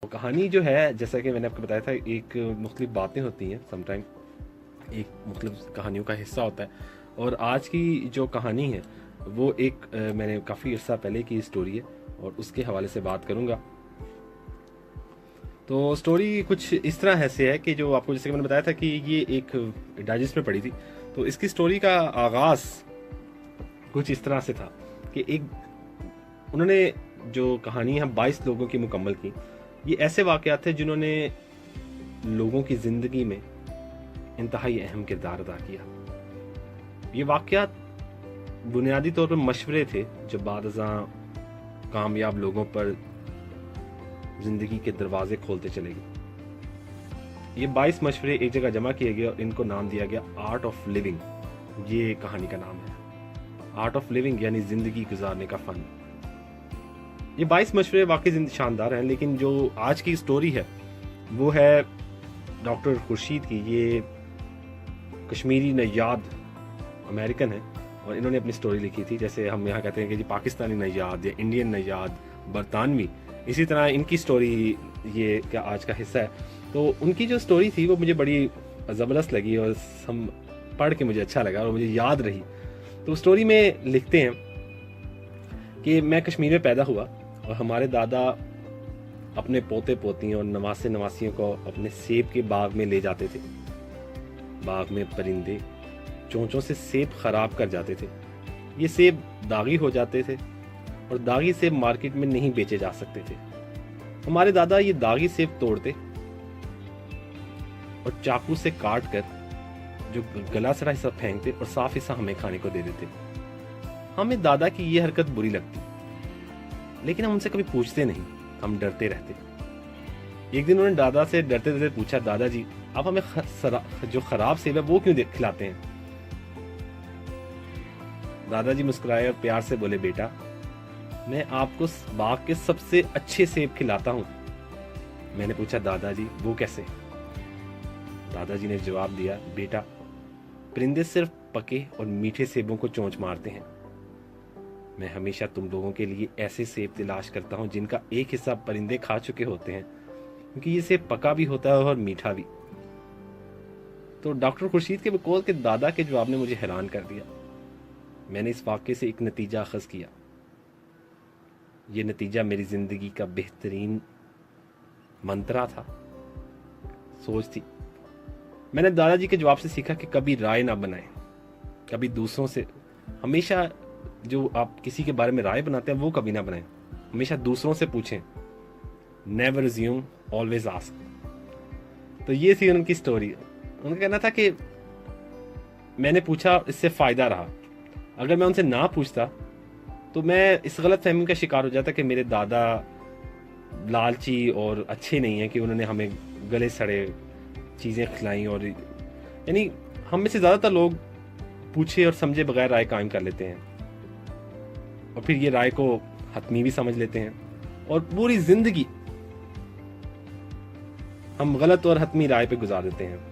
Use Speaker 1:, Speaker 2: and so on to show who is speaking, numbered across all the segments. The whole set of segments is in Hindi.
Speaker 1: तो कहानी जो है, जैसा कि मैंने आपको बताया था, एक मुख्तलिफ बातें होती हैं, समटाइम एक मुख्तलिफ कहानियों का हिस्सा होता है। और आज की जो कहानी है वो एक मैंने काफ़ी अर्सा पहले की स्टोरी है और उसके हवाले से बात करूँगा। तो स्टोरी कुछ इस तरह ऐसे है कि जो आपको, जैसे कि मैंने बताया था कि ये एक डाइजेस्ट में पड़ी थी, तो इसकी स्टोरी का आगाज़ कुछ इस तरह से था कि एक उन्होंने जो कहानी है 22 लोगों की मुकम्मल की। ये ऐसे वाक़यात थे जिन्होंने लोगों की ज़िंदगी में इंतहाई अहम किरदार अदा किया। ये वाक़यात बुनियादी तौर पर मशवरे थे जो बाद-अज़ां कामयाब लोगों पर ज़िंदगी के दरवाजे खोलते चले गए। ये 22 मशवरे एक जगह जमा किए गए और इनको नाम दिया गया आर्ट ऑफ लिविंग। ये कहानी का नाम है, आर्ट ऑफ लिविंग, यानी ज़िंदगी गुजारने का फ़न। ये 22 मशवरे वाकई शानदार हैं, लेकिन जो आज की स्टोरी है वो है डॉक्टर खुर्शीद की। ये कश्मीरी नैयाद अमेरिकन है और इन्होंने अपनी स्टोरी लिखी थी। जैसे हम यहाँ कहते हैं कि जी पाकिस्तानी नैयाद या इंडियन नैयाद, बरतानवी, इसी तरह इनकी स्टोरी ये क्या आज का हिस्सा है। तो उनकी जो स्टोरी थी वो मुझे बड़ी ज़बरदस्त लगी और हम पढ़ के मुझे अच्छा लगा और मुझे याद रही। तो स्टोरी में लिखते हैं कि मैं कश्मीर में पैदा हुआ और हमारे दादा अपने पोते पोतियों और नवासे नवासियों को अपने सेब के बाग में ले जाते थे। बाग में परिंदे चोंचों से सेब खराब कर जाते थे। ये सेब दागी हो जाते थे और दागी सेब मार्केट में नहीं बेचे जा सकते थे। हमारे दादा ये दागी सेब तोड़ते और चाकू से काट कर जो गला सड़ा हिस्सा फेंकते और साफ हिस्सा हमें खाने को दे देते। हमें दादा की ये हरकत बुरी लगती, लेकिन हम उनसे कभी पूछते नहीं, हम डरते रहते। एक दिन उन्होंने दादा से डरते डरते पूछा, दादाजी आप हमें जो खराब सेब है वो क्यों खिलाते हैं? दादाजी मुस्कुराए और प्यार से बोले, बेटा मैं आपको बाग के सबसे अच्छे सेब खिलाता हूँ। मैंने पूछा, दादाजी वो कैसे? दादाजी ने जवाब दिया, बेटा परिंदे सिर्फ पके और मीठे सेबों को चोंच मारते हैं। मैं हमेशा तुम लोगों के लिए ऐसे सेब तलाश करता हूँ जिनका एक हिस्सा परिंदे खा चुके होते हैं, क्योंकि ये सेब पका भी होता है और मीठा भी। तो डॉक्टर खुर्शीद के बकौल के दादा के जवाब ने मुझे हैरान कर दिया। मैंने इस वाक़े से एक नतीजा अखज़ किया। ये नतीजा मेरी ज़िंदगी का बेहतरीन मंत्रा था, सोच थी। मैंने दादाजी के जवाब से सीखा कि कभी राय ना बनाएं, कभी दूसरों से, हमेशा जो आप किसी के बारे में राय बनाते हैं वो कभी ना बनाएं, हमेशा दूसरों से पूछें। Never assume, always ask. तो ये थी उनकी स्टोरी। उनका कहना था कि मैंने पूछा, इससे फ़ायदा रहा। अगर मैं उनसे ना पूछता तो मैं इस गलत फहमी का शिकार हो जाता कि मेरे दादा लालची और अच्छे नहीं हैं कि उन्होंने हमें गले सड़े चीज़ें खिलाई। और यानी हम में से ज़्यादातर लोग पूछे और समझे बगैर राय कायम कर लेते हैं और फिर ये राय को हतमी भी समझ लेते हैं और पूरी ज़िंदगी हम गलत और हतमी राय पे गुजार देते हैं।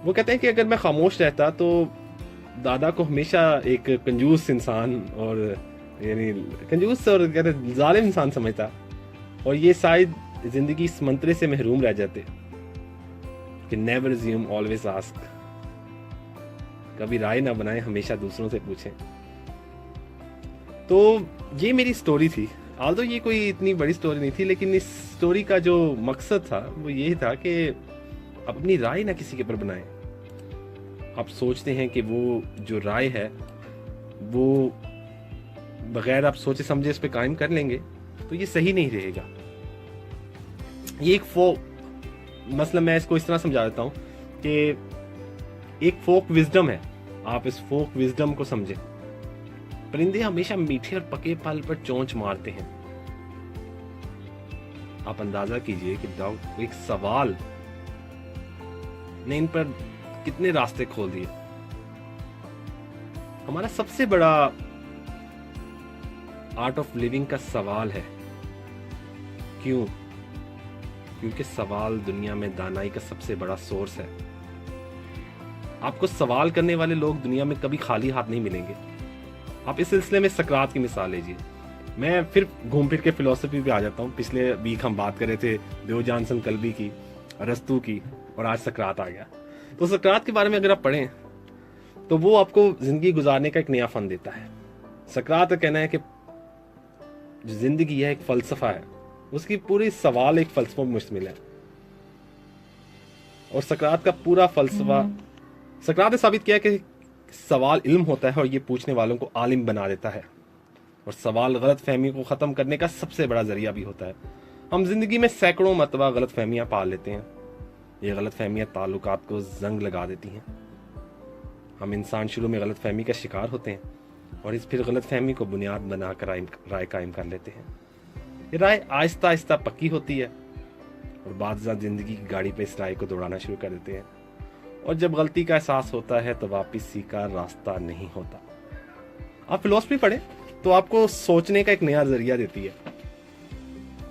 Speaker 1: वो कहते हैं कि अगर मैं खामोश रहता तो दादा को हमेशा एक कंजूस इंसान और यानी कंजूस और कहते जालिम इंसान समझता और ये शायद जिंदगी इस मंत्रे से महरूम रह जाते कि नेवर अज्यूम, ऑलवेज आस्क। कभी राय ना बनाएं, हमेशा दूसरों से पूछें। तो ये मेरी स्टोरी थी। आल्दो ये कोई इतनी बड़ी स्टोरी नहीं थी, लेकिन इस स्टोरी का जो मकसद था वो यही था कि अपनी राय ना किसी के ऊपर बनाएं। आप सोचते हैं कि वो जो राय है वो बगैर आप सोचे समझे इस पे कायम कर लेंगे तो ये सही नहीं रहेगा। ये एक मतलब मैं इसको इस तरह समझा देता हूँ कि एक फोक विजडम है, आप इस फोक विजडम को समझें। परिंदे हमेशा मीठे और पके फल पर चोंच मारते हैं। आप अंदाजा कीजिए कि एक सवाल ने इन पर कितने रास्ते खोल दिए। हमारा सबसे बड़ा आर्ट ऑफ लिविंग का सवाल है। क्यों? क्योंकि सवाल दुनिया में दानाई का सबसे बड़ा सोर्स है। आपको सवाल करने वाले लोग दुनिया में कभी खाली हाथ नहीं मिलेंगे। आप इस सिलसिले में सकरात की मिसाल लीजिए। मैं फिर घूम फिर के फिलोसफी पे आ जाता हूँ। पिछले वीक हम बात कर रहे थे देव जानसन कल्बी की, अरस्तू की, और आज सकरात आ गया। तो सकरात के बारे में अगर आप पढ़ें तो वो आपको जिंदगी गुजारने का एक नया फन देता है। सकरात का कहना है कि जो जिंदगी है एक फलसफा है, उसकी पूरी सवाल एक फलसफा में मुश्तमिल है। और सकरात का पूरा फलसफा, सकरात ने साबित किया कि सवाल इल्म होता है और ये पूछने वालों को आलिम बना देता है। और सवाल गलत फहमी को ख़त्म करने का सबसे बड़ा जरिया भी होता है। हम जिंदगी में सैकड़ों मरतबा गलत फहमियाँ पाल लेते हैं। ये गलत फहमियाँ ताल्लुकात को जंग लगा देती हैं। हम इंसान शुरू में गलत फहमी का शिकार होते हैं और इस फिर गलत फहमी को बुनियाद बनाकर राय कायम कर लेते हैं। ये राय आहिस्ता आहिस्ता पक्की होती है और बाद जिंदगी की गाड़ी पे इस राय को दौड़ाना शुरू कर देते हैं। और जब गलती का एहसास होता है तो वापसी का रास्ता नहीं होता। आप फिलोसफी पढ़े तो आपको सोचने का एक नया जरिया देती है।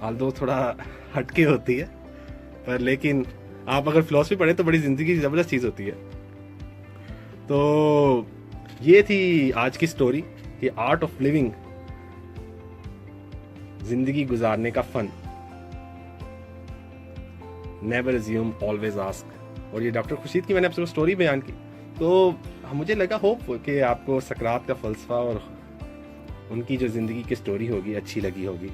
Speaker 1: हालांकि थोड़ा हटके होती है, पर लेकिन आप अगर फिलोसफी पढ़े तो बड़ी जिंदगी की जबरदस्त चीज होती है। तो ये थी आज की स्टोरी, कि आर्ट ऑफ लिविंग, जिंदगी गुजारने का fun. Never assume, always ask. और ये डॉक्टर खुर्शीद की मैंने आपसे स्टोरी बयान की, तो मुझे लगा होप कि आपको सकरात का फलसफा और उनकी जो जिंदगी की स्टोरी होगी अच्छी लगी होगी।